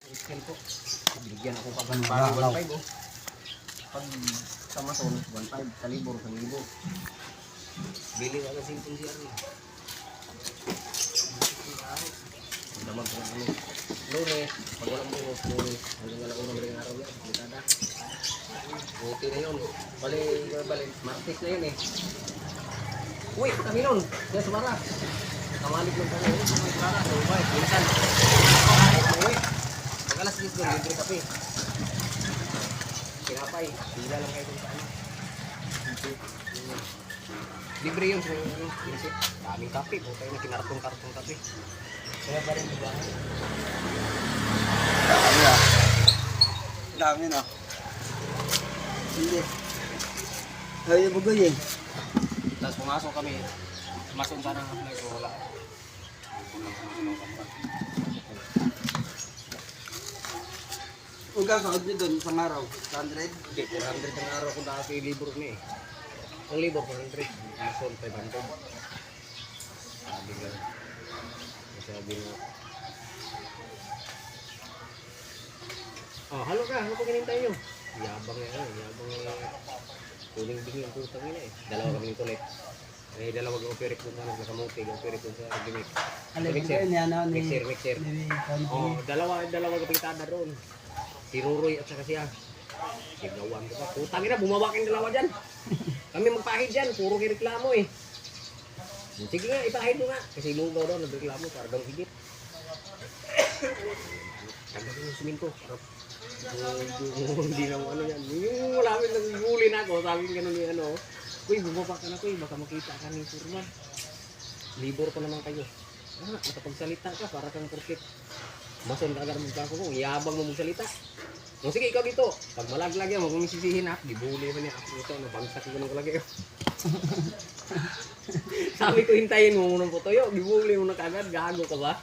Skill ko. Binigyan ako pag bago 1.5 oh. Pag sa mason, 1.5 sa libor, sa libo. Bili ka kasi itong siya rin. Damag ko na kami. Lunes, pag walang buhos, lunes. Hanggang alam ko na maling araw yan. Butada. Buti na yun. Bali, Martes na yun eh. Uy, kami nun. Diyan sa Mara. Kamalik ng kami. Uy, sa Mara. Uy, minsan. Uy. Pag alas 10 doon, libre kape. Pinapay. Pila lang kayo dun sa ano. Libre yun sa pinsip. Daming kape. Buta yun na kinartong-kartong kape. Kaya pa rin diba? Dami ah. Dami na. Hindi. Ayaw bagay eh. Tapos pumasok kami. Masong sana ng apply ko. Wala. Huwag ka sahod nyo doon sa araw. 100. Hindi, 400 ang araw kung dati libur na eh. Ang libur, 400. Masong 500. Sabi nga. Sabi nga. Oh, halo pa kinintay nyo. Yabang yan, yabang kuling bingin ang putang ina eh. Dalawa kami nito ulit. May dalawang operate ko na nakamuti, operate ko sa gimmick. Mixer. Oh, dalawa kapitada roon. Si Ruroy at saka siya. Sigawan ko pa. Putang ina, bumaba kayong dalawa dyan. Kami magpahid dyan, puro kireklamo eh. Sige nga, ipahid mo nga. Kasi lugaw daw, nagreklamo, para daw higit. Tagal yung siminto. Hindi na ano yan. Yung wala kami naguguli na ako, sabi ko gano'n ni ano. Uy, bumaba ka na ko eh, baka makita ka ni Surman. Libor ko naman kayo. Makapagsalita ka, para kang kurkit. Mason ka agad magkako ko, yabang mo magsalita. O sige, ikaw dito. Pag malaglag yan, magkumisisihin ako. Dibuli mo niya ako ito, nabangsak ko nung kalagay. Sabi ko, hintayin mo muna po toyo. Dibuli mo na kagad, gago ka ba?